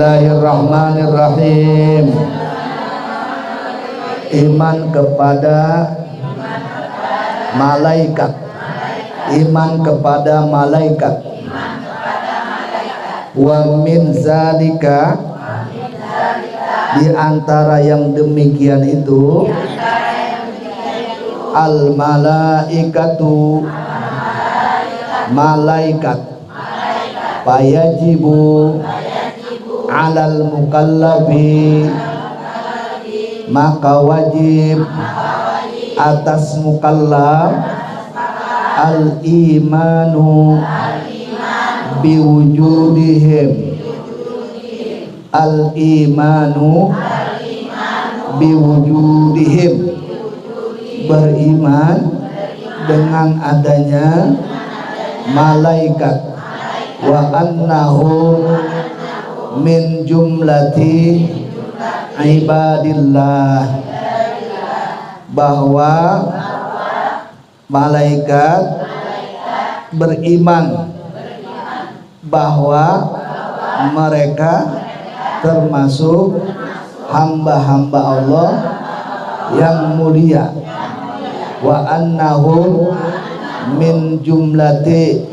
Bismillahirrahmanirrahim. Iman kepada malaikat. Iman kepada malaikat. Wa min zalika, di antara yang demikian itu, al malaikatu, malaikat. Fayajibu alal mukallafi, maka wajib atas mukallaf al imanu biwujudihim, al imanu biwujudihim, beriman dengan adanya malaikat. Wa annahum min jumlati ibadillah, bahwa malaikat beriman bahwa mereka termasuk hamba-hamba Allah yang mulia. Wa annahum min jumlati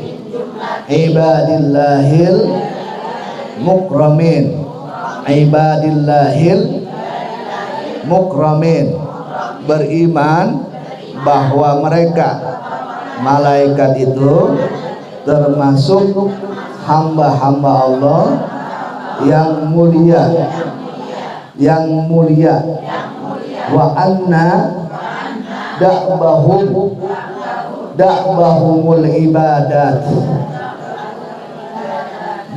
ibadillahil mukramin, ibadillahil mukramin, beriman bahwa mereka malaikat itu termasuk hamba-hamba Allah yang mulia, yang mulia. Wa anna da'bahumul ibadat,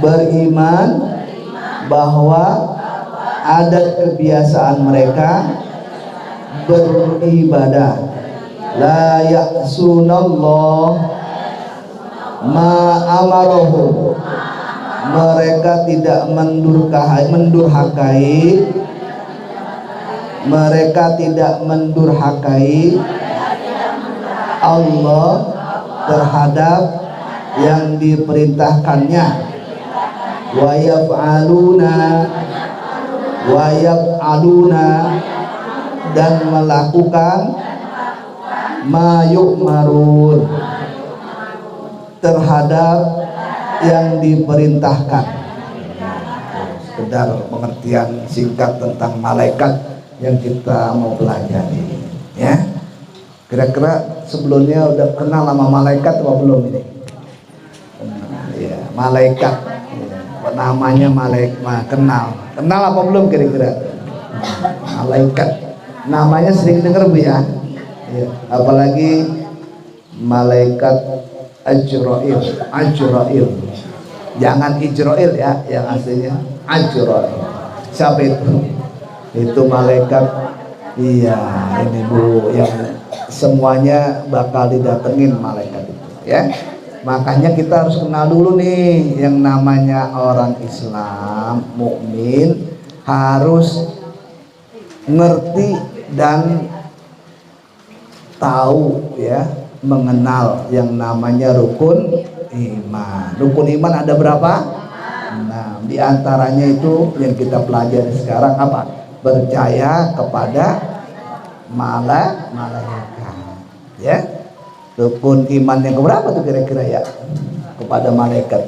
beriman bahwa adat kebiasaan mereka beribadah. La ya'sunallah ma amarohum, mereka tidak mendurhakai, mereka tidak mendurhakai Allah terhadap yang diperintahkannya. Wa yaf'aluna, dan melakukan ma yu'marun, terhadap yang diperintahkan. Sekedar pengertian singkat tentang malaikat yang kita mau pelajari, ya. Kira-kira sebelumnya udah kenal sama malaikat atau belum ini? Ya, malaikat, ya, namanya malaikat, kenal apa belum kira-kira? Malaikat, namanya sering dengar Bu ya? Ya, apalagi malaikat Ajrail, jangan Ijrail ya, yang aslinya Ajrail. Siapa itu? Itu malaikat, iya ini Bu, yang semuanya bakal didatengin malaikat itu, ya. Makanya kita harus kenal dulu nih yang namanya orang Islam, mukmin, harus ngerti dan tahu, ya, mengenal yang namanya rukun iman. Rukun iman ada berapa? Nah, diantaranya itu yang kita pelajari sekarang apa? Percaya kepada malaikat, ya. Rukun iman yang keberapa tuh kira-kira ya kepada malaikat?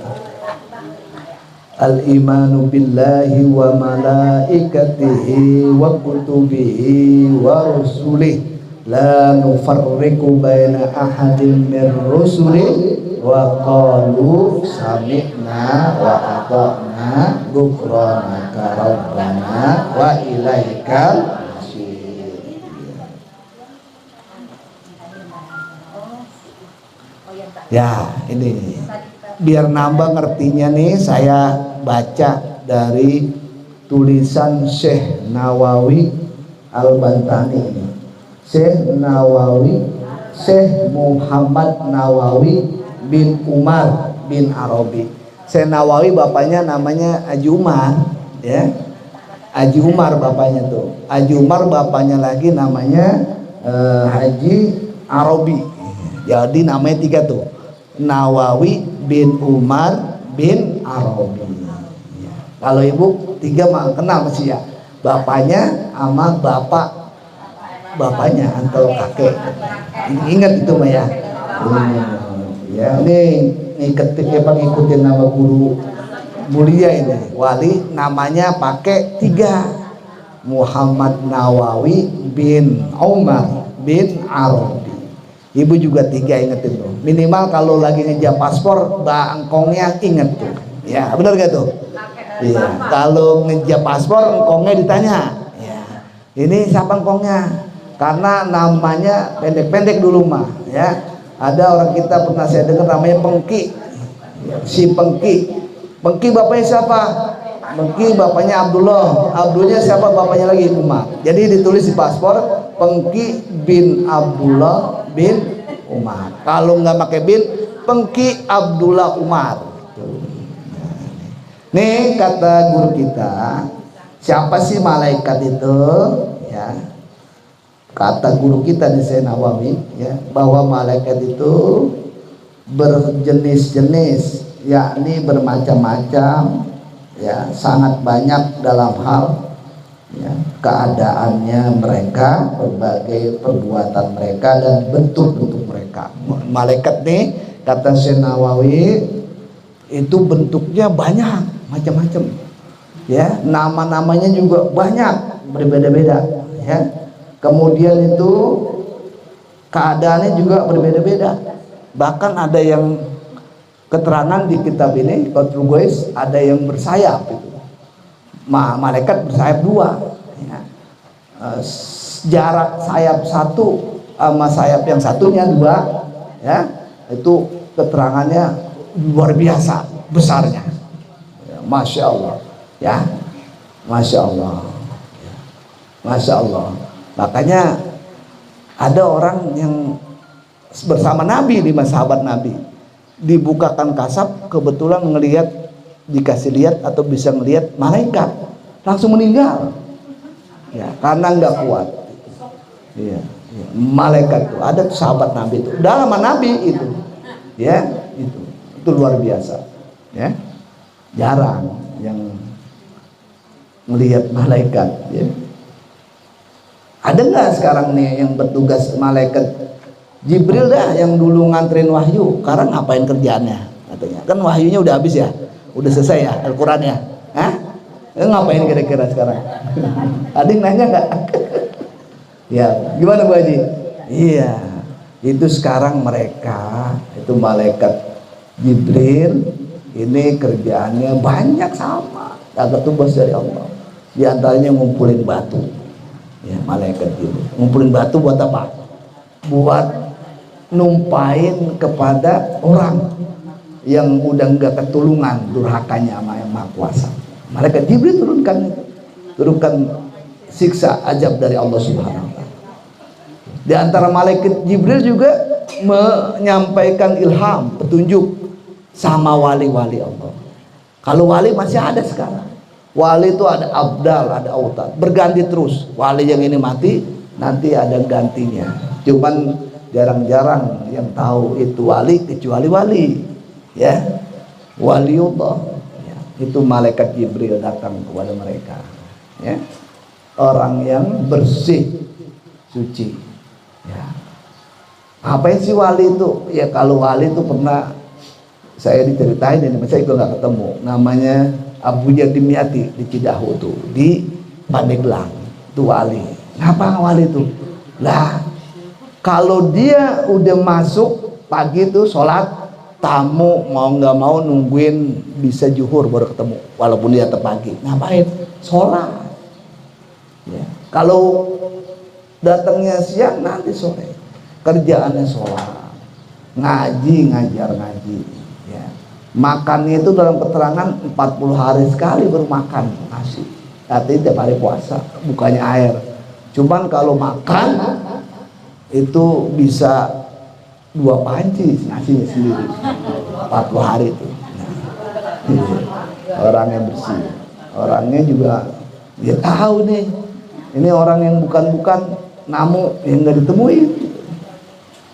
Al-imanu billahi wa malaikatihi wa kutubihi wa rusulihi la nufarriqu baina ahadin min rusulihi wa qalu sami'na wa ata'na ghufranaka rabbana wa ilaikal. Ya, ini biar nambah ngertinya nih, saya baca dari tulisan Syekh Nawawi Al-Bantani. Syekh Muhammad Nawawi bin Umar bin Arabi. Syekh Nawawi bapaknya namanya Haji Umar, ya. Haji Umar bapaknya tuh. Haji Umar bapaknya lagi namanya Haji Arabi. Jadi namanya tiga tuh. Nawawi bin Umar bin Arabi. Kalau ibu 3 mah kenal masih ya. Bapaknya sama bapaknya atau kakek. Ingat itu mah ya. Ya ini ngikutin nama guru mulia ini. Wali namanya pakai 3. Muhammad Nawawi bin Umar bin Arabi. Ibu juga 3 ingetin tuh. Minimal kalau lagi ngejar paspor, engkongnya inget tuh. Ya benar gak tuh? Iya. Kalau ngejar paspor, engkongnya ditanya. Ya. Ini siapa engkongnya? Karena namanya pendek-pendek dulu mah. Ya. Ada orang kita pernah saya dengar namanya Pengki. Si Pengki. Pengki bapaknya siapa? Pengki bapaknya Abdullah. Abdulnya siapa? Bapaknya lagi Umar. Jadi ditulis di paspor Pengki bin Abdullah bin Umar. Kalau nggak pakai bin, Pengki Abdullah Umar. Nih kata guru kita, siapa sih malaikat itu? Ya, kata guru kita di Syekh Nawawi, ya, bahwa malaikat itu berjenis-jenis, yakni bermacam-macam, ya, sangat banyak dalam hal, ya, keadaannya mereka, berbagai perbuatan mereka dan bentuk-bentuk mereka. Malaikat nih kata Syekh Nawawi itu bentuknya banyak, macam-macam, ya, nama-namanya juga banyak, berbeda-beda, ya. Kemudian itu keadaannya juga berbeda-beda. Bahkan ada yang keterangan di kitab ini, Qatrul Gois, ada yang bersayap itu. Malaikat bersayap 2, ya. Jarak sayap 1 sama sayap yang satunya 2, ya, itu keterangannya luar biasa besarnya, ya, Masya Allah, ya, Masya Allah, ya. Masya Allah. Makanya ada orang yang bersama Nabi, 5 sahabat Nabi, dibukakan kasab, kebetulan ngelihat, dikasih lihat atau bisa ngelihat malaikat, langsung meninggal, ya, karena nggak kuat. Iya, ya. Malaikat itu ada sahabat Nabi itu, dalam Nabi itu, ya, itu luar biasa, ya, jarang yang melihat malaikat, ya. Ada nggak sekarang nih yang bertugas malaikat? Jibril dah yang dulu nganterin wahyu, sekarang ngapain kerjaannya katanya? Kan wahyunya udah habis ya, udah selesai ya Al-Qurannya, hah? Ngapain kira-kira sekarang? Ada yang nanya nggak? Ya, gimana Bu Haji? Iya, itu sekarang mereka, itu malaikat Jibril, ini kerjaannya banyak sama, agak tugas dari Allah. Di antaranya ngumpulin batu. Ya, malaikat Jibril ngumpulin batu buat apa? Buat numpain kepada orang yang udah enggak ketulungan durhakanya sama yang Maha Kuasa. Malaikat Jibril turunkan siksa azab dari Allah Subhanahu wa taala. Di antara malaikat Jibril juga menyampaikan ilham, petunjuk sama wali-wali Allah. Kalau wali masih ada sekarang. Wali itu ada abdal, ada autad, berganti terus. Wali yang ini mati, nanti ada gantinya. Cuman jarang-jarang yang tahu itu wali kecuali wali, ya, waliullah, ya. Itu malaikat Jibril datang kepada mereka, ya, orang yang bersih, suci, ya. Apa sih wali itu? Ya kalau wali itu pernah saya diceritain ini, saya juga nggak ketemu. Namanya Abu Jadimyati di Cidahu tuh, di Pandeglang, itu wali. Ngapa wali itu? Lah, kalau dia udah masuk pagi tuh sholat, tamu mau nggak mau nungguin bisa zuhur baru ketemu, walaupun dia pagi. Ngapain? Sholat. Ya. Kalau datangnya siang, nanti sore. Kerjaannya sholat, ngaji, ngajar ngaji. Ya. Makannya itu dalam keterangan 40 hari sekali baru makan nasi. Artinya tiap hari puasa, bukannya air. Cuman kalau makan itu bisa 2 panci nasinya sendiri 40 hari itu. Nah, orang yang bersih, orangnya juga dia tahu nih, ini orang yang bukan namu yang nggak ditemuin.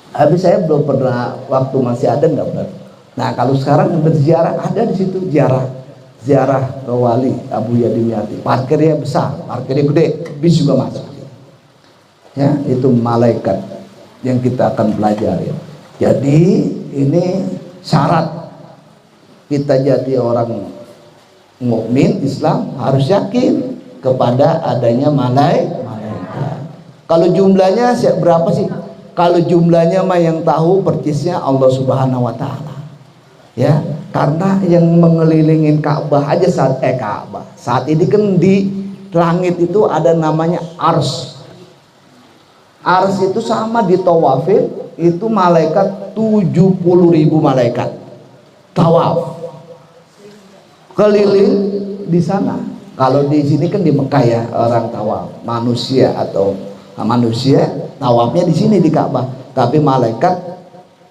Habis saya belum pernah, waktu masih ada nggak pernah. Nah kalau sekarang berziarah, ada di situ ziarah ziarah ke wali Abu Yadimyati, parkirnya besar, parkirnya gede, bis juga masuk. Ya, itu malaikat yang kita akan pelajari. Jadi ini syarat kita jadi orang mukmin Islam, harus yakin kepada adanya malaikat. Kalau jumlahnya berapa sih? Kalau jumlahnya mah yang tahu percisnya Allah Subhanahu wa taala. Ya, karena yang mengelilingin Ka'bah aja saat ini kan di langit itu ada namanya ars. Ars itu sama ditawafin itu malaikat 70.000 malaikat tawaf keliling di sana. Kalau di sini kan di Mekah ya orang tawaf manusia atau manusia tawafnya di sini di Ka'bah, tapi malaikat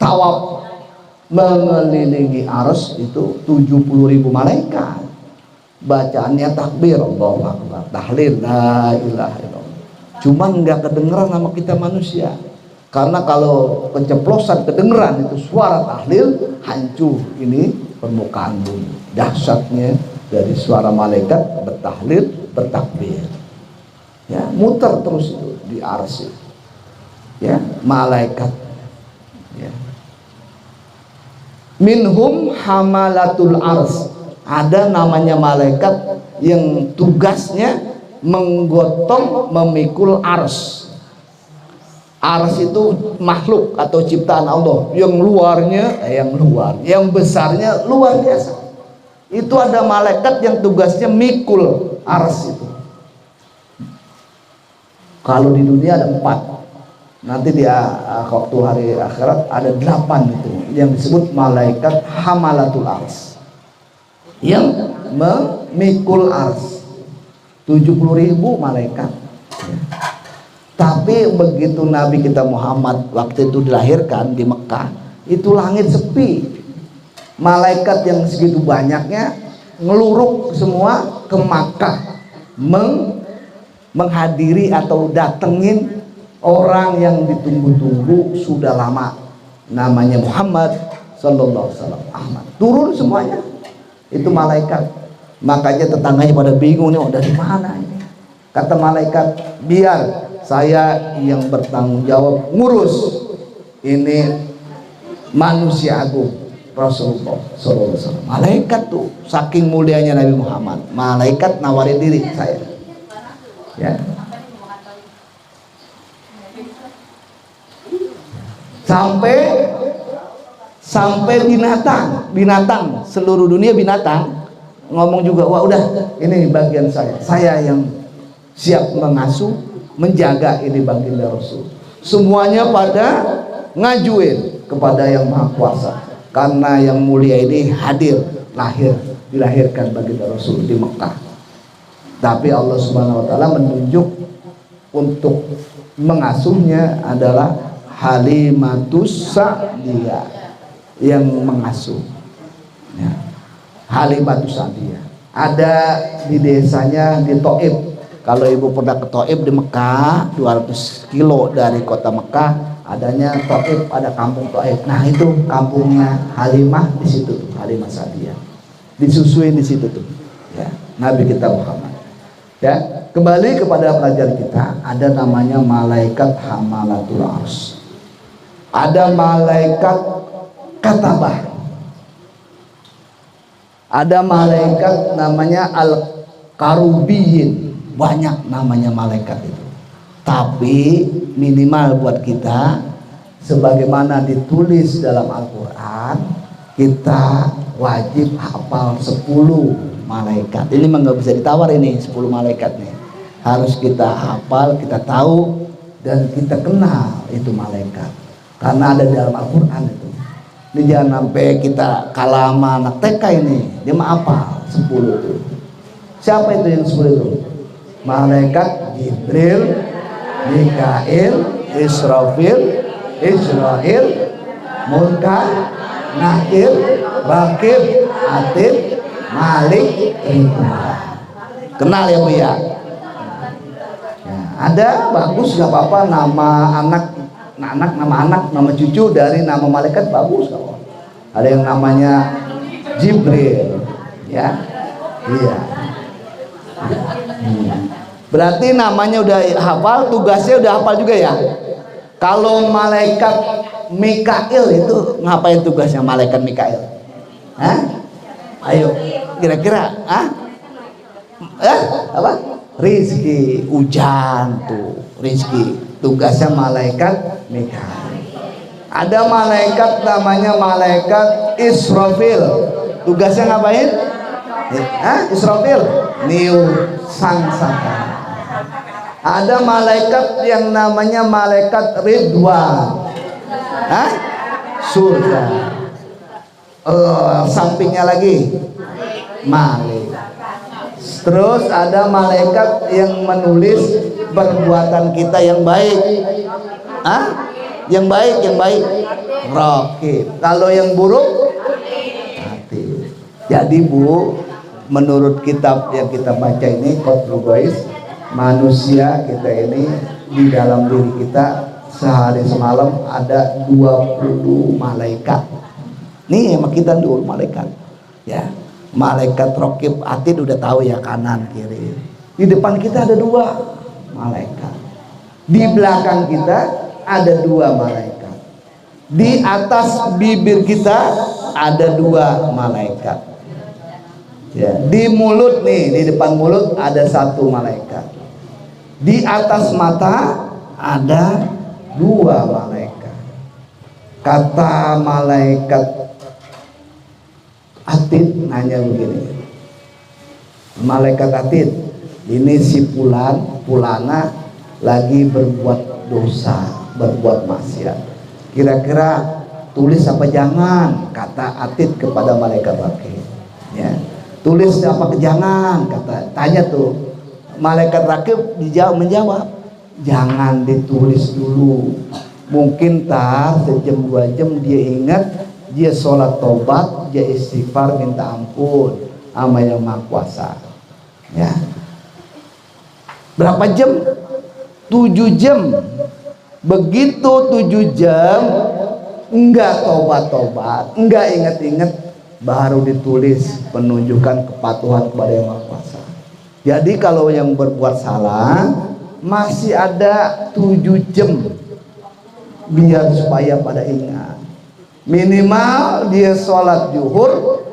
tawaf mengelilingi ars itu 70.000 malaikat. Bacaannya takbir, Allahu Akbar, tahlil, la ilaha illallah. Cuma nggak kedengeran sama kita manusia, karena kalau keceplosan kedengeran itu suara tahlil, hancur ini permukaan bumi. Dahsyatnya dari suara malaikat bertahlil, bertakbir, ya muter terus itu di arsy, ya malaikat, ya. Minhum hamalatul ars, ada namanya malaikat yang tugasnya menggotong memikul ars. Ars itu makhluk atau ciptaan Allah yang luarnya yang besarnya luar biasa. Itu ada malaikat yang tugasnya mikul ars itu. Kalau di dunia ada 4, nanti di waktu hari akhirat ada 8 itu yang disebut malaikat hamalatul ars yang memikul ars. 70.000 malaikat, ya. Tapi begitu Nabi kita Muhammad waktu itu dilahirkan di Mekah, itu langit sepi. Malaikat yang segitu banyaknya ngeluruk semua ke Makkah menghadiri atau datengin orang yang ditunggu-tunggu sudah lama, namanya Muhammad sallallahu alaihi wasallam. Ahmad turun semuanya itu malaikat. Makanya tetangganya pada bingung nih, dari mana ini? Kata malaikat, biar saya yang bertanggung jawab ngurus ini manusia agung Rasulullah sallallahu alaihi wasallam. Malaikat tuh saking mulianya Nabi Muhammad, malaikat nawarin diri saya. Ya. Sampai binatang seluruh dunia binatang ngomong juga, wah udah ini bagian saya yang siap mengasuh, menjaga ini baginda Rasul. Semuanya pada ngajuin kepada yang Maha Kuasa, karena yang mulia ini dilahirkan baginda Rasul di Mekah. Tapi Allah Subhanahu wa taala menunjuk untuk mengasuhnya adalah Halimatus Sa'diyah yang mengasuh, ya. Halimatus Sa'diyah ada di desanya di Thaif. Kalau ibu pernah ke Thaif di Mekah, 200 kilo dari kota Mekah adanya Thaif, ada kampung Thaif. Nah itu kampungnya Halimah di situ tuh, Halimah Sa'diyah disusuin di situ tuh, ya Nabi kita Muhammad. Ya, kembali kepada pelajaran kita, ada namanya malaikat hamalatul ars, ada malaikat katabah, ada malaikat namanya al-karubiyin. Banyak namanya malaikat itu, tapi minimal buat kita sebagaimana ditulis dalam Al-Quran, kita wajib hafal 10 malaikat. Ini mah nggak bisa ditawar, ini 10 malaikat nih harus kita hafal, kita tahu, dan kita kenal itu malaikat karena ada di dalam Al-Quran itu. Ini jangan sampai kita kalah sama anak TK ini, dia mah hafal 10 itu. Siapa itu yang 10 itu? Malaikat Jibril, Mikail, Israfil, Israel, Munkar, Nakir, Bakir, Atid, Malik, Ridwan. Kenal ya Bu ya? Ya, ada bagus, nggak apa-apa, nama anak, nama cucu dari nama malaikat bagus. Ada yang namanya Jibril, ya. Iya. Berarti namanya udah hafal, tugasnya udah hafal juga ya. Kalau malaikat Mikail itu ngapain tugasnya malaikat Mikail? Hah? Ayo, kira-kira, apa? Rizki, hujan tuh, rizki. Tugasnya malaikat Mikail. Ada malaikat namanya malaikat Israfil. Tugasnya ngapain? Israfil, niup sangsaka. Ada malaikat yang namanya malaikat Ridwan. Surga. Sampingnya lagi Malik. Terus ada malaikat yang menulis perbuatan kita yang baik. Yang baik. Raqib. Kalau yang buruk, hati. Jadi Bu, menurut kitab yang kita baca ini, Qatlul Ghais, manusia kita ini di dalam diri kita sehari semalam ada 20 malaikat. Nih sama kita dulu malaikat. Ya, malaikat Raqib Atid udah tahu ya, kanan kiri. Di depan kita ada 2 malaikat. Di belakang kita ada 2 malaikat. Di atas bibir kita ada 2 malaikat. Ya, di mulut nih, di depan mulut ada 1 malaikat. Di atas mata ada 2 malaikat. Kata malaikat Atid nanya begini, malaikat Atid, ini si Pulana lagi berbuat dosa, berbuat maksiat. Kira-kira tulis apa jangan? Kata Atid kepada malaikat Raqib. Ya, tulis apa jangan? Tanya tuh malaikat Raqib menjawab, jangan ditulis dulu. Mungkin sejam 2 jam dia ingat, dia sholat tobat, dia istighfar minta ampun sama Yang Maha Kuasa. Ya. Berapa jam? 7 jam. Begitu 7 jam enggak tobat-tobat, enggak ingat-ingat, baru ditulis penunjukan kepatuhan kepada Yang Maha Kuasa. Jadi kalau yang berbuat salah masih ada 7 jam biar supaya pada ingat. Minimal dia sholat zuhur,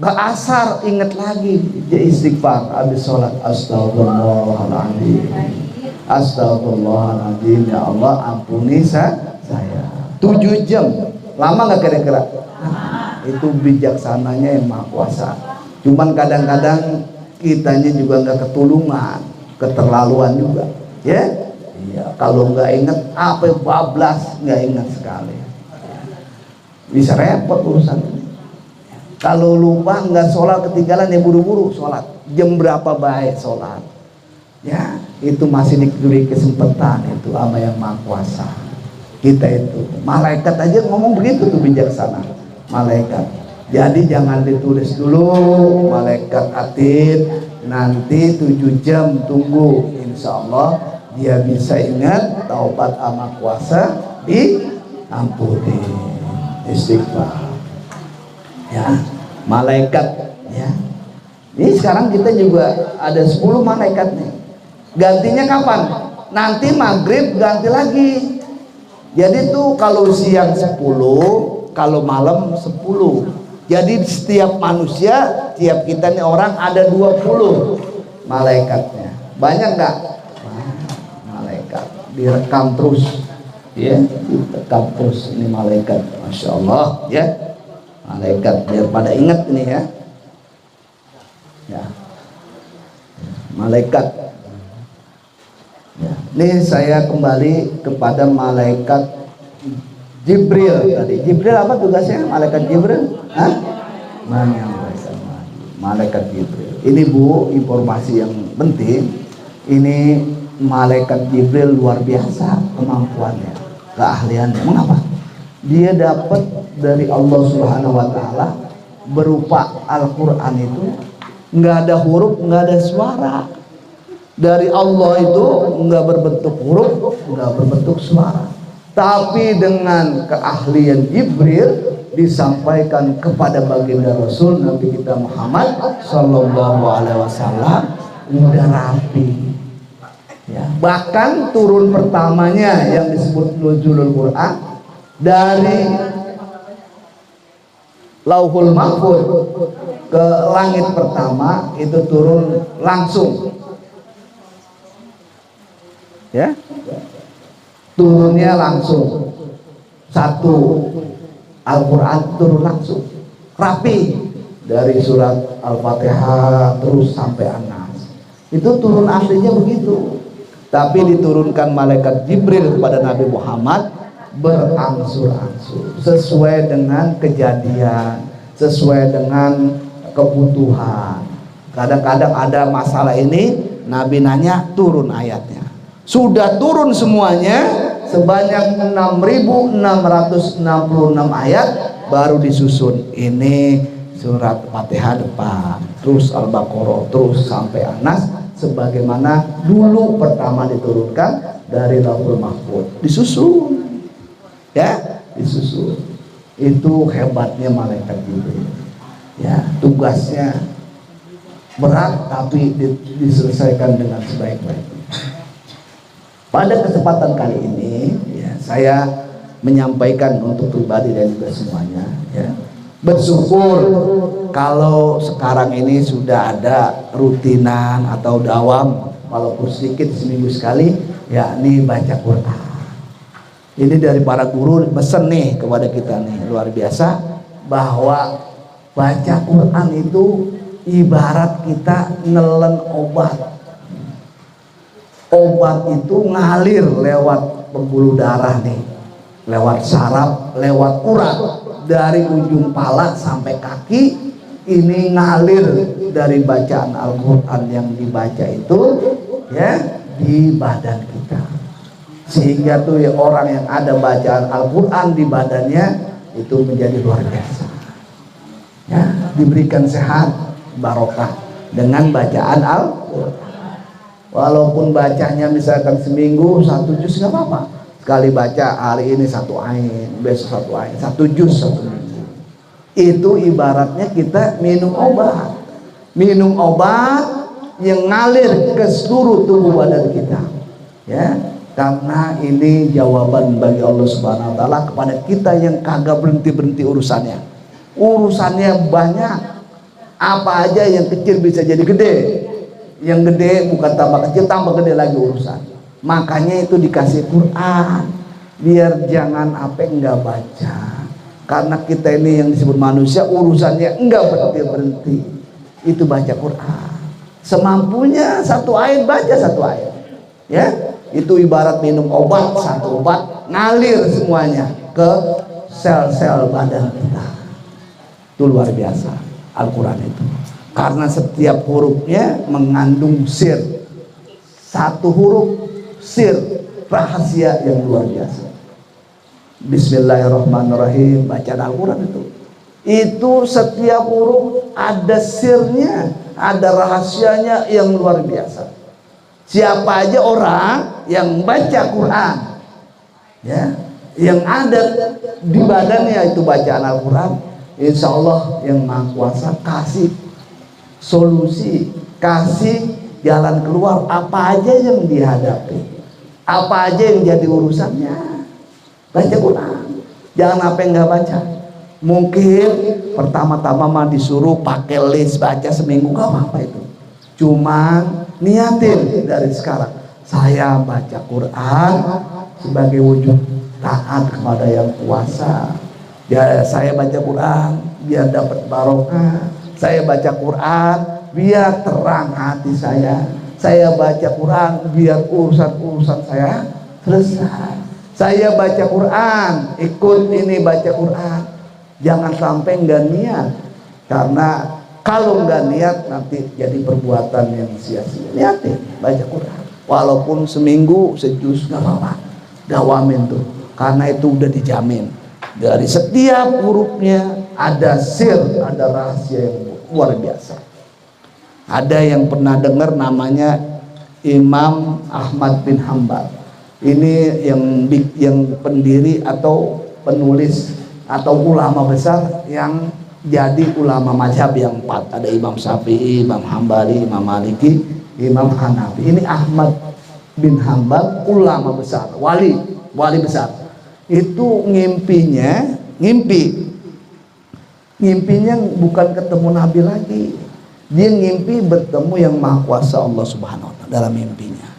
asar ingat lagi, dia istighfar habis sholat, astagfirullahaladzim, astagfirullahaladzim, ya Allah ampuni saya. 7 jam, lama nggak kira-kira? Itu bijaksananya Yang Maha Kuasa. Cuman kadang-kadang kitanya juga nggak ketulungan, keterlaluan juga, ya. Iya, kalau nggak ingat apa bablas, nggak ingat sekali. Bisa repot urusan ini. Kalau lupa nggak sholat ketinggalan ya buru-buru sholat. Jam berapa baik sholat? Ya, itu masih diberi kesempatan itu sama Yang Maha Kuasa. Kita itu malaikat aja ngomong begitu tuh, bijaksana malaikat. Jadi jangan ditulis dulu malaikat Atid. Nanti 7 jam tunggu, insya Allah dia bisa ingat, taubat sama kuasa diampuni, istighfar. Ya, malaikat ya. Ini sekarang kita juga ada 10 malaikat nih. Gantinya kapan? Nanti maghrib ganti lagi. Jadi tuh kalau siang 10, kalau malam 10. Jadi setiap manusia, tiap kita nih orang ada 20 malaikatnya. Banyak nggak? Malaikat direkam terus, ya, direkam terus ini malaikat, masya Allah, ya, malaikat biar pada ingat ini ya, ya, malaikat. Ya. Ini saya kembali kepada malaikat Jibril tadi. Jibril apa tugasnya? Malaikat Jibril? Menyampaikan malaikat Jibril. Ini Bu, informasi yang penting. Ini malaikat Jibril luar biasa kemampuannya, keahliannya. Mengapa? Dia dapat dari Allah Subhanahu wa Ta'ala berupa Al-Quran itu nggak ada huruf, nggak ada suara. Dari Allah itu nggak berbentuk huruf, nggak berbentuk suara. Tapi dengan keahlian Jibril disampaikan kepada baginda Rasul Nabi kita Muhammad Sallallahu Alaihi Wasallam udah rapi. Ya, bahkan turun pertamanya yang disebut nuzulul Quran dari Lauhul Mahfuz ke langit pertama itu turun langsung. Ya, turunnya langsung. Satu Al-Quran turun langsung rapi dari surat Al-Fatihah terus sampai An-Nas. Itu turun aslinya begitu. Tapi diturunkan malaikat Jibril kepada Nabi Muhammad berangsur-angsur sesuai dengan kejadian, sesuai dengan kebutuhan. Kadang-kadang ada masalah ini, Nabi nanya, turun ayatnya. Sudah turun semuanya sebanyak 6.666 ayat, baru disusun ini surat Fatihah depan, terus Al-Baqarah, terus sampai An-Nas, sebagaimana dulu pertama diturunkan dari Lauhul Mahfuz. Disusun, ya, disusun. Itu hebatnya malaikat Jibril. Ya, tugasnya berat tapi diselesaikan dengan sebaik-baiknya. Pada kesempatan kali ini, ya, saya menyampaikan untuk pribadi dan juga semuanya, ya, bersyukur kalau sekarang ini sudah ada rutinan atau dawam walaupun sedikit seminggu sekali, yakni baca Quran. Ini dari para guru pesen nih kepada kita nih, luar biasa, bahwa baca Quran itu ibarat kita nelen obat. Obat itu ngalir lewat pembuluh darah nih, lewat saraf, lewat urat, dari ujung pala sampai kaki. Ini ngalir dari bacaan Al-Quran yang dibaca itu, ya, di badan kita, sehingga tuh ya, orang yang ada bacaan Al-Quran di badannya itu menjadi luar biasa, ya, diberikan sehat barokah dengan bacaan Al-Quran. Walaupun bacanya misalkan seminggu 1 juz nggak apa-apa, sekali baca hari ini 1 ayat, besok 1 ayat, 1 juz 1 minggu. Itu ibaratnya kita minum obat yang ngalir ke seluruh tubuh badan kita, ya, karena ini jawaban bagi Allah Subhanahu Wa Taala kepada kita yang kagak berhenti urusannya banyak. Apa aja yang kecil bisa jadi gede, yang gede bukan tambah kecil, tambah gede lagi urusan. Makanya itu dikasih Quran biar jangan enggak baca. Karena kita ini yang disebut manusia urusannya enggak berhenti. Itu baca Quran. Semampunya 1 ayat baca 1 ayat. Ya, itu ibarat minum obat, 1 obat ngalir semuanya ke sel-sel badan kita. Itu luar biasa Al-Quran itu. Karena setiap hurufnya mengandung sir. 1 huruf sir, rahasia yang luar biasa. Bismillahirrahmanirrahim, bacaan Al-Quran itu setiap huruf ada sirnya, ada rahasianya yang luar biasa. Siapa aja orang yang baca Quran, ya, yang ada di badannya itu bacaan Al-Quran, insya Allah yang Maha Kuasa kasih solusi, kasih jalan keluar apa aja yang dihadapi, apa aja yang jadi urusannya. Baca Quran, jangan apa yang nggak baca. Mungkin pertama-tama mah disuruh pakai list baca seminggu, nggak apa-apa itu. Cuman niatin dari sekarang, saya baca Quran sebagai wujud taat kepada yang kuasa. Ya, saya baca Quran biar dapat barokah. Saya baca Quran biar terang hati saya. Saya baca Quran biar urusan-urusan saya selesai. Saya baca Quran, ikut ini baca Quran. Jangan sampai nggak niat, karena kalau nggak niat nanti jadi perbuatan yang sia-sia. Niatin baca Quran, walaupun seminggu sejuz nggak apa-apa, dawamin tuh, karena itu udah dijamin. Dari setiap hurufnya ada sir, ada rahasia yang luar biasa. Ada yang pernah dengar namanya Imam Ahmad bin Hambal. Ini yang pendiri atau penulis atau ulama besar yang jadi ulama mazhab yang 4. Ada Imam Syafi'i, Imam Hambali, Imam Maliki, Imam Hanafi. Ini Ahmad bin Hambal, ulama besar, wali besar. Itu ngimpinya bukan ketemu Nabi lagi. Dia ngimpi bertemu yang Maha Kuasa Allah Subhanahu wa Ta'ala dalam mimpinya.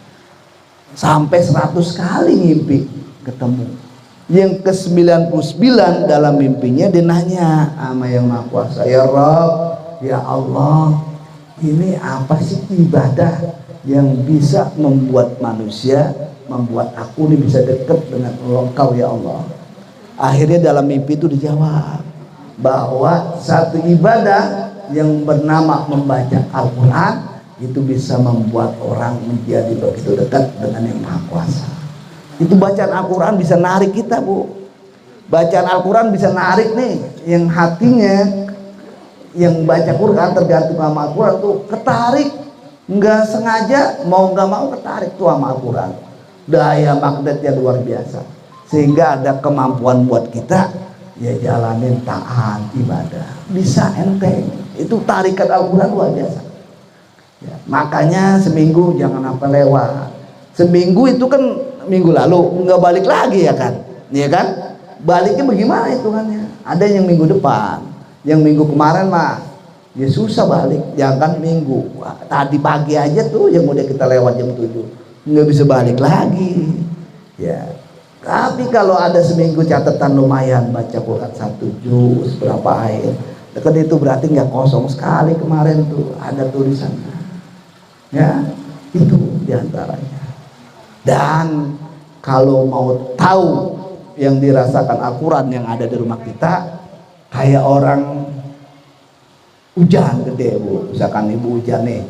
Sampai 100 kali ngimpi ketemu. Yang ke-99 dalam mimpinya dia nanya sama yang Maha Kuasa, "Ya Rabb, ya Allah, ini apa sih ibadah yang bisa membuat manusia, membuat aku ini bisa dekat dengan Engkau ya Allah?" Akhirnya dalam mimpi itu dijawab bahwa satu ibadah yang bernama membaca Al-Quran itu bisa membuat orang menjadi begitu dekat dengan yang Maha Kuasa. Itu bacaan Al-Quran bisa narik kita, Bu. Bacaan Al-Quran bisa narik nih yang hatinya, yang baca Quran tergantung sama Al-Quran tuh ketarik, nggak sengaja mau nggak mau ketarik tuh sama Al-Quran. Daya magnetnya luar biasa, sehingga ada kemampuan buat kita ya jalanin taat ibadah bisa enteng. Itu tarikan Al-Quran luar biasa ya, makanya seminggu jangan apa lewat. Seminggu itu kan minggu lalu nggak balik lagi ya kan, baliknya bagaimana hitungannya? Ada yang minggu depan, yang minggu kemarin mah ya susah balik, jangan minggu tadi pagi aja tuh yang udah kita lewat jam 7 nggak bisa balik lagi ya. Tapi kalau ada seminggu catatan lumayan, baca Quran 1 juz berapa ayat, kan itu berarti nggak kosong sekali kemarin tuh, ada tulisannya ya. Itu diantaranya. Dan kalau mau tahu yang dirasakan Al-Quran yang ada di rumah kita, kayak orang hujan gede, Bu. Misalkan ibu hujan nih,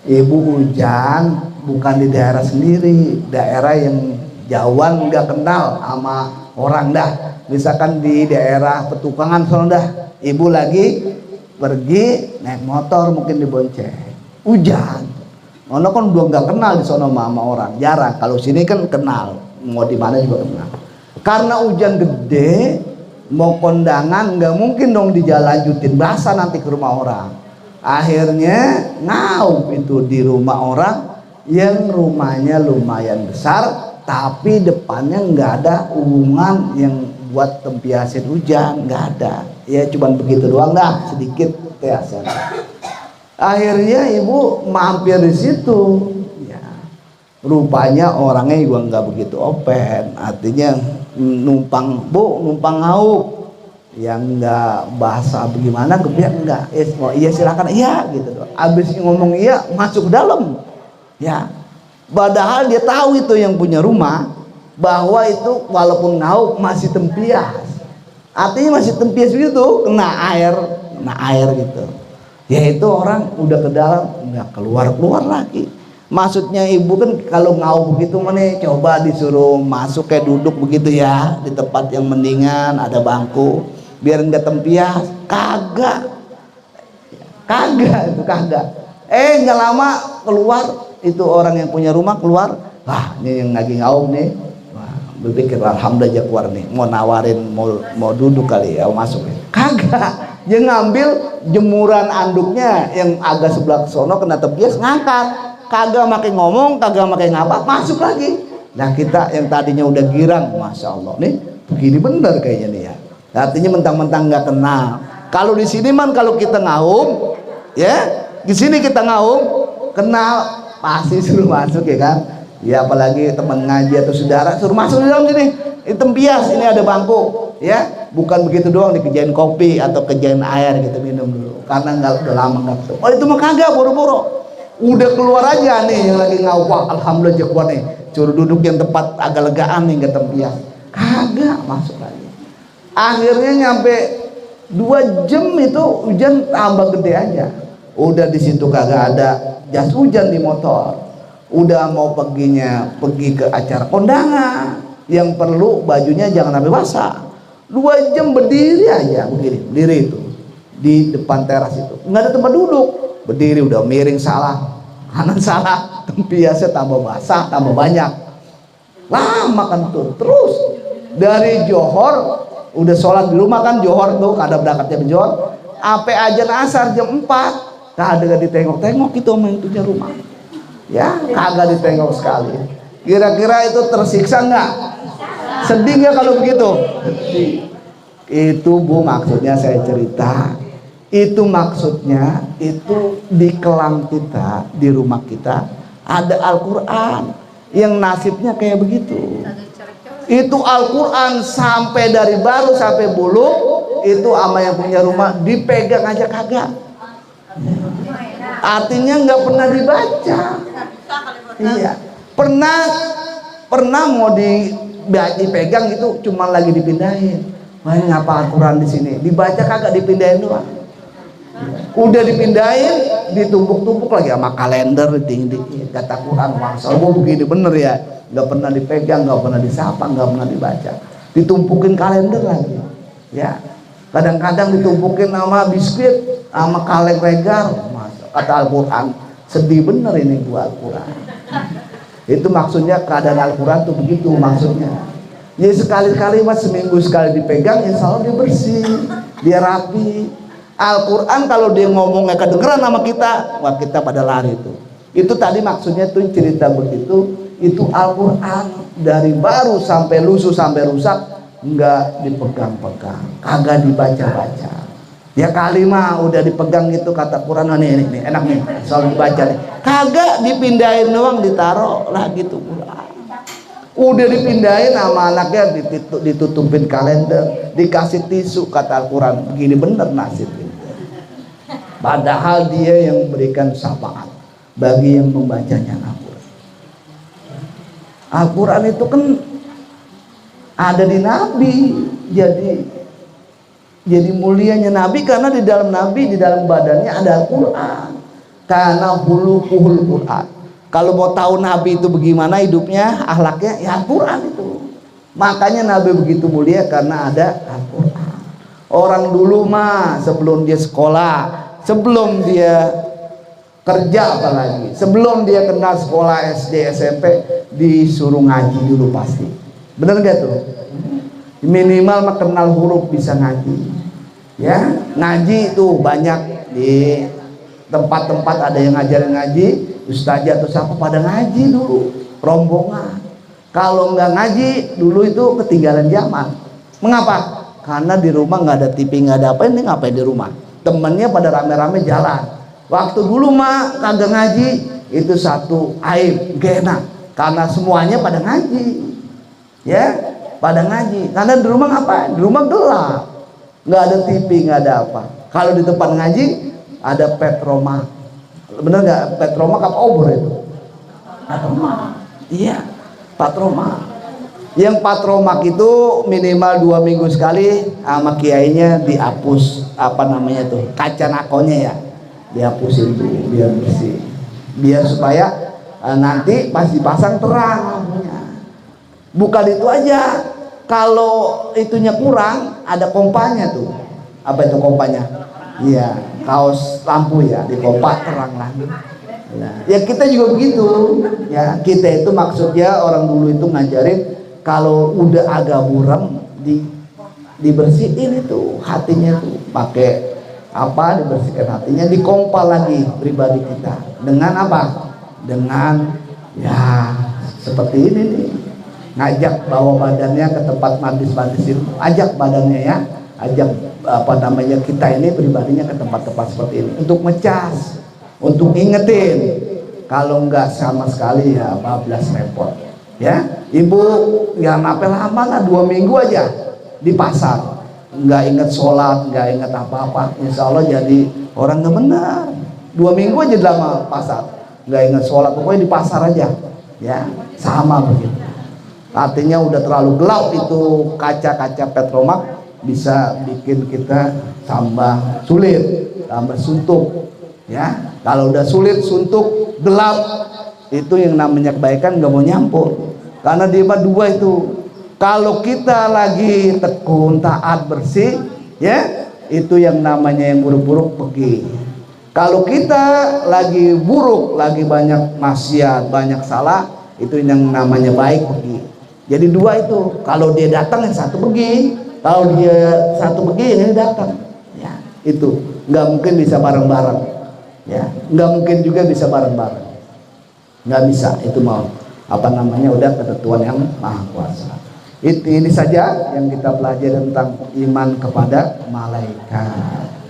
ibu hujan bukan di daerah sendiri, daerah yang jauhan nggak kenal sama orang dah. Misalkan di daerah Petukangan sono dah, ibu lagi pergi naik motor mungkin dibonceng, hujan. Ono kan udah nggak kenal di sono sama orang, jarang. Kalau sini kan kenal, mau di mana juga kenal. Karena hujan gede, mau kondangan nggak mungkin dong dijalanjutin, basah nanti ke rumah orang. Akhirnya ngaup itu di rumah orang yang rumahnya lumayan besar, tapi depannya nggak ada hubungan yang buat tempiasin hujan, nggak ada. Ya cuman begitu doang dah, sedikit teasan. Akhirnya ibu mampir di situ ya, rupanya orangnya juga nggak begitu open, artinya numpang ngaup yang nggak bahasa bagaimana kebiak enggak, iya silakan iya gitu doang. Abis ngomong iya masuk ke dalam ya, padahal dia tahu itu yang punya rumah bahwa itu walaupun ngaup masih tempias, artinya masih tempias gitu, kena air gitu. Ya itu orang udah ke dalam nggak keluar lagi. Maksudnya ibu kan kalau ngau begitu mana coba disuruh masuk kayak duduk begitu ya di tempat yang mendingan ada bangku biar nggak tempias, kagak. Nggak lama keluar itu orang yang punya rumah keluar, wah ini yang lagi ngau nih, wah, berpikir alhamdulillah keluar nih, mau nawarin mau duduk kali ya masuk ya. Kagak. Dia ngambil jemuran anduknya yang agak sebelah sono kena tempias, ngangkat, kagak makin ngomong, kagak makin ngapa, masuk lagi. Nah kita yang tadinya udah girang, masya Allah nih begini bener kayaknya nih ya, artinya mentang-mentang nggak kenal. Kalau di sini man kalau kita ngaum ya, di sini kita ngaum kenal pasti suruh masuk ya kan ya, apalagi teman ngaji atau saudara suruh masuk di dalam sini, tempias ini ada bangku ya, bukan begitu doang dikerjain kopi atau kerjain air gitu, minum dulu karena udah lama nggak ketemu. Oh itu mah kagak, boro-boro udah keluar aja nih yang lagi ngawak, alhamdulillah keluar nih, suruh duduk yang tempat agak legaan nih, nggak tempias, kagak masuk lagi. Akhirnya nyampe 2 jam itu hujan tambah gede aja, udah di situ kagak ada jas hujan di motor, udah mau pergi ke acara kondangan yang perlu bajunya jangan sampai basah. 2 jam berdiri aja begini, berdiri itu di depan teras itu nggak ada tempat duduk, berdiri udah miring salah kanan salah, tempiasnya tambah basah tambah banyak, lama kan tuh. Terus dari Johor udah sholat di rumah kan johor tuh, kadang berangkatnya johor, ape ajan asar jam 4, kagak ditengok-tengok itu sama yang punya rumah. Ya, kagak ditengok sekali. Kira-kira itu tersiksa nggak? Sedih nggak kalau begitu? Sedih. Itu Bu maksudnya saya cerita. Itu maksudnya itu di kelam kita, di rumah kita ada Al-Quran yang nasibnya kayak begitu. Itu Al-Quran sampai dari baru sampai bulu itu sama yang punya rumah dipegang aja kagak. Artinya nggak pernah dibaca. Iya. Pernah mau dipegang itu cuma lagi dipindahin. Wah, ini ngapa Al-Quran di sini? Dibaca kagak, dipindahin doang. Udah dipindahin, ditumpuk-tumpuk lagi sama kalender tinggi. Kata Quran, masa gua begini bener ya? Nggak pernah dipegang, nggak pernah disapa, nggak pernah dibaca. Ditumpukin kalender lagi. Ya. Kadang-kadang ditumpukin sama biskuit, sama kaleng regar. Kata Al-Quran, sedih bener ini buat Al-Quran. Itu maksudnya keadaan Al-Quran tuh begitu maksudnya. Ya sekali-kali mas, seminggu sekali dipegang, insya Allah dia bersih, dia rapi. Al-Quran kalau dia ngomongnya kedengeran sama kita, wah kita pada lari tuh. Itu tadi maksudnya tuh cerita begitu. Itu Al-Quran dari baru sampai lusuh sampai rusak nggak dipegang-pegang, kagak dibaca-baca. Ya kalimat udah dipegang gitu kata Quran, oh, nih enak nih, soal dibaca nih. Kagak dipindahin doang, ditaruh lah gitu Quran. Udah dipindahin sama anaknya, ditutupin kalender, dikasih tisu, kata Al-Quran begini bener nasibnya. Padahal dia yang memberikan syafaat bagi yang membacanya Al-Quran. Al-Quran itu kan ada di Nabi, jadi mulianya Nabi karena di dalam Nabi, di dalam badannya ada Al-Quran. Karena hulukuhul Quran. Kalau mau tahu Nabi itu bagaimana hidupnya, akhlaknya, ya Al-Quran itu. Makanya Nabi begitu mulia karena ada Al-Quran. Orang dulu mah sebelum dia sekolah, sebelum dia kerja apalagi, sebelum dia kenal sekolah SD, SMP, disuruh ngaji dulu pasti. Bener gak tuh? Minimal mah kenal huruf, bisa ngaji. Ya, ngaji itu banyak di tempat-tempat ada yang ngajarin ngaji. Ustazah atau siapa pada ngaji dulu, rombongan. Kalau nggak ngaji dulu itu ketinggalan zaman. Mengapa? Karena di rumah nggak ada TV, nggak ada apa, ini ngapain di rumah? Temennya pada rame-rame jalan. Waktu dulu mah kagak ngaji itu satu aib, gak enak. Karena semuanya pada ngaji, ya, pada ngaji. Karena di rumah ngapain? Di rumah gelap, nggak ada TV, nggak ada apa. Kalau di tempat ngaji ada petroma. Bener nggak? Petroma apa obor itu? Patromak. Iya, patromak. Yang patromak itu minimal 2 minggu sekali sama kiainya dihapus apa namanya tuh, kaca nakonya ya, dihapusin tuh biar bersih, biar supaya nanti pas dipasang terang lampunya. Bukan itu aja, kalau itunya kurang ada kompanya tuh. Apa itu kompanya? Iya, kaos lampu ya, di kompak terang lagi. Nah, ya kita juga begitu. Ya, kita itu maksudnya orang dulu itu ngajarin kalau udah agak buram dibersihin itu hatinya tuh, pakai apa, dibersihkan hatinya, dikompal lagi pribadi kita. Dengan apa? Dengan ya seperti ini nih. Ngajak bawa badannya ke tempat mandis-mandis itu, ajak badannya ya, ajak apa namanya kita ini pribadinya ke tempat-tempat seperti ini untuk ngecas, untuk ingetin. Kalau enggak sama sekali ya bablas repot ya. Ibu yang apel lama lah 2 minggu aja di pasar, nggak inget sholat, nggak inget apa-apa, insya Allah jadi orang nggak benar. 2 minggu aja dalam pasar, nggak inget sholat, pokoknya di pasar aja ya, sama begitu. Artinya udah terlalu gelap itu kaca-kaca petromak, bisa bikin kita tambah sulit, tambah suntuk ya. Kalau udah sulit, suntuk, gelap, itu yang namanya kebaikan nggak mau nyampur. Karena dia dua itu. Kalau kita lagi tekun, taat, bersih ya, itu yang namanya yang buruk-buruk pergi. Kalau kita lagi buruk, lagi banyak maksiat, banyak salah, itu yang namanya baik pergi. Jadi dua itu, kalau dia datang yang satu pergi, Kalau dia satu begini datang, ya itu nggak mungkin bisa bareng-bareng, ya nggak mungkin juga bisa bareng-bareng, nggak bisa. Itu mau apa namanya, udah ketentuan yang maha kuasa. Ini saja yang kita pelajari tentang iman kepada malaikat.